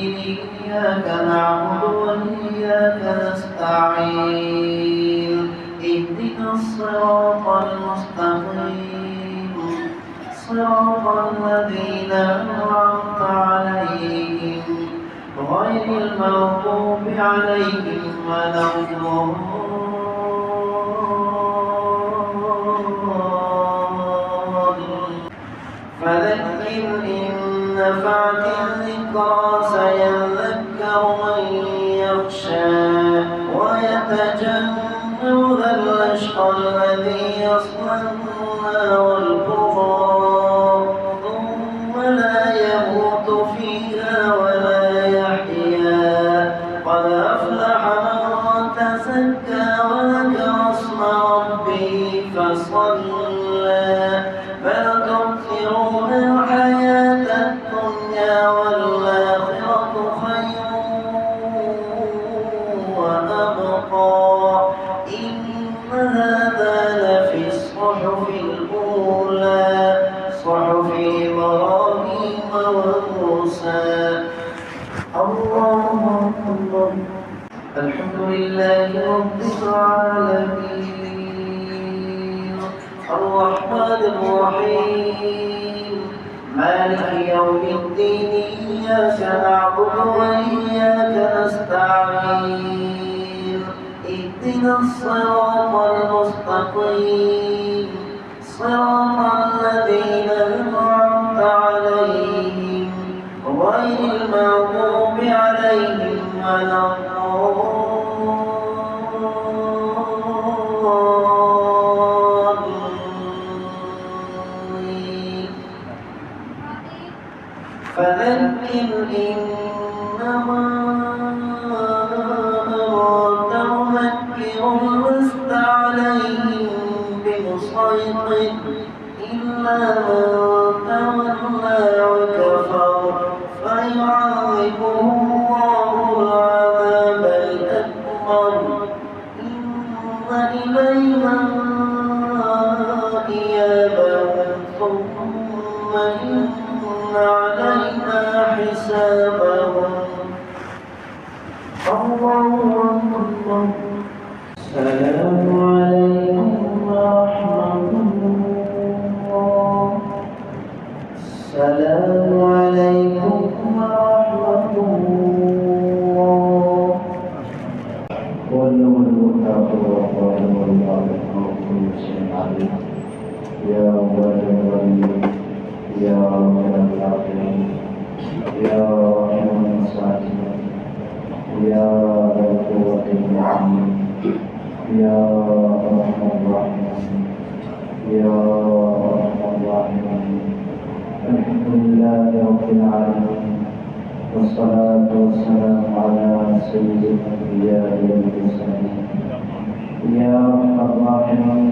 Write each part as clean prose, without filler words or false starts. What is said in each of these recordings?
الدين إياك نعبد وإياك نستعين اهدنا الصراط المستقيم صراط الذين أنعمت عليهم غير المغضوب عليهم ولا الضالين فذكر إن نفعت الذكرى سيذكر من يخشى ويتجنبها الأشقى الذي يصلى النار الكبرى ثم لا يموت فيها ولا يحيا قد أفلح من تزكى وذكر اسم ربه فصلى بل تؤثرون الحياة الدنيا والآخرة خير وأبقى إن هذا لفي الصحف الأولى صحف إبراهيم وموسى الله أكبر الحمد لله رب العالمين الرحمن الرحيم مالك يوم الدين إياك نعبد وإياك نستعين اهدنا الصراط المستقيم صراط الذين أنعمت عليهم غير المغضوب عليهم ولا الضالين فذكر إنما أنت مذكر لست عليهم بمسيطر إلا من تولى وكفر فيعذبه الله العذاب الأكبر إن إلينا إيابهم ثم إن علينا حسابهم الله أكبر السلام عليكم ورحمة الله السلام عليكم ورحمة الله والله الرحمن كل شيء عليم يا ولي يا رب العالمين يا رحم المساكين يا ذا القوة المتين يا أرحم الراحمين يا أرحم الراحمين الحمد لله رب العالمين والصلاة والسلام على سيد الأنبياء والمرسلين يا أرحم الراحمين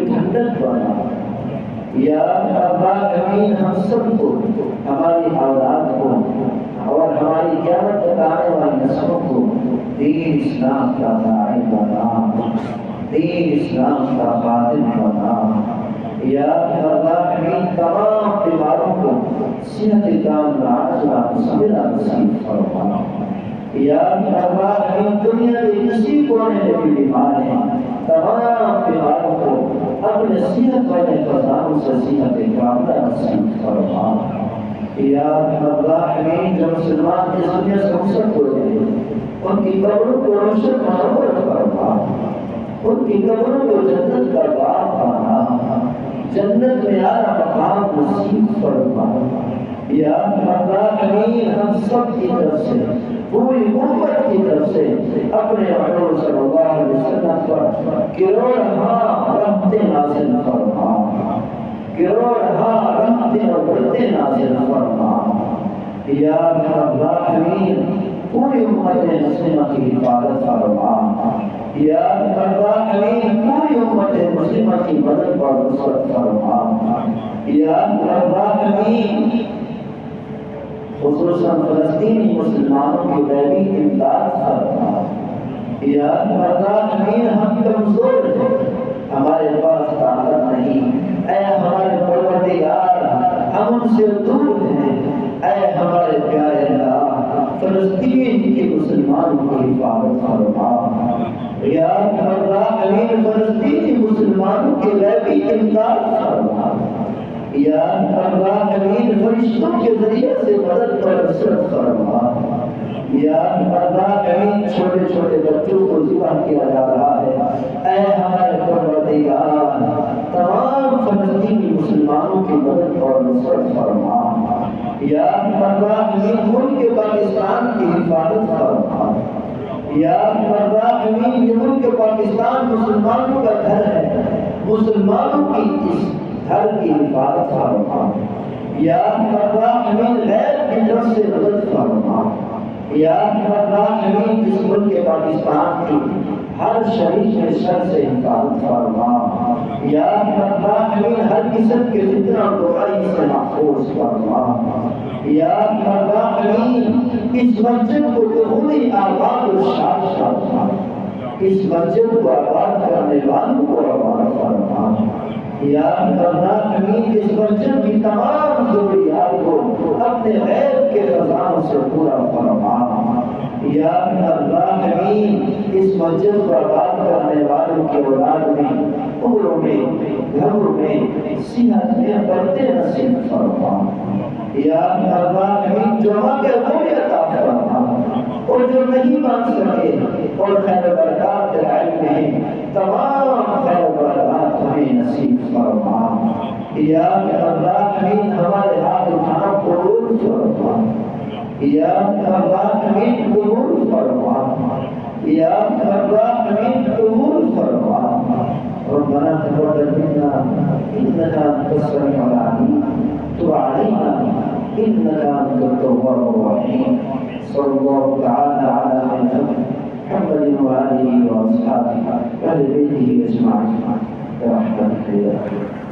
کی ٹھنڈک بنا۔ یا الراحمین ہم سب کو، ہماری اولاد کو اور ہماری قیامت تک آنے والی نسلوں کو دین اسلام کا داعی بنا، دین اسلام کا خادم بنا۔ یا الراحمین تمام بیماروں کو صحت تام عاجلہ مستمرہ نصیب فرما۔ یا الراحمین دنیا کے کسی کونے میں بھی بیمار ہیں، تمام بیماروں کو اپنے صحت والے خزانوں سے صحت کاملہ نصیب فرما۔ یا الراحمین جو مسلمان اس دنیا سے رخصت ہو گئے ان کی قبروں کو روشن منور فرما، ان کی قبروں کو جنت کا باغ بنا، جنت میں اعلیٰ مقام نصیب فرما۔ یا الراحمین ہم سب کی طرف سے، پوری امت کی طرف سے اپنے حضور صلی اللہ علیہ وسلم پر کروڑہا رحمتیں نازل فرما، کروڑہا رحمتیں اور برکتیں نازل فرما۔ یا الراحمین پوری امت مسلمہ کی حفاظت فرما۔ یا الراحمین پوری امت مسلمہ کی مدد اور نصرت فرما۔ یا الراحمین خصوصاً فلسطینی مسلمانوں کی غیبی امداد فرما۔ یا الراحمین ہم کمزور ہیں، ہمارے پاس طاقت نہیں، اے ہمارے پروردگار ہم ان سے دور ہیں، اے ہمارے پیارے اللہ فلسطین کے مسلمانوں کی حفاظت فرما۔ یا الراحمین فلسطینی مسلمانوں کی غیبی امداد فرما۔ یا الراحمین فرشتوں کے ذریعے سے مدد اور نصرت فرما۔ یا الراحمین چھوٹے چھوٹے بچوں کو ذبح کیا جا رہا ہے، اے ہمارے پروردگار تمام فلسطینی مسلمانوں کی مدد اور نصرت فرما۔ یا الراحمین ملک پاکستان کی حفاظت فرما۔ یا الراحمین یہ ملک پاکستان مسلمانوں کا گھر ہے، مسلمانوں کی اس گھر کی حفاظت فرما۔ یا الراحمین غیر کی طرف سے مدد فرما۔ یا الراحمین جس ملک پاکستان کی ہر شریف میں شر سے حفاظت فرما۔ یا الراحمین ہر قسم کے فتنہ اور برائی سے محفوظ فرما۔ یا الراحمین اس مسجد کو خود ہی آباد و شاد فرما، اس مسجد کو آباد کرنے والوں کو آباد فرما۔ یا الراحمین اس مسجد کی تمام ضروریات کو اپنے غیب کے خزانوں سے پورا فرما۔ یا الراحمین اس مسجد کو آباد کرنے والوں کی اولاد میں، عمروں میں، گھروں میں، صحت میں برکتیں نصیب فرما۔ یا الراحمین جو مانگے وہ بھی عطا فرما، اور جو نہیں مانگ سکے اور خیر و برکات علم میں تمام خیر و برکات ہمیں نصیب فرما۔ یا الراحمین ہمارے ہاتھ اٹھانا قبول فرما۔ یا الراحمین قبول فرما۔ یا الراحمین قبول فرما۔ ربنا تقبل منا انك انت السميع العليم تب علينا انك انت التواب الرحيم صلى الله تعالى على محمد وآله وأصحابه وأهل بيته أجمعين برحمتك يا رب.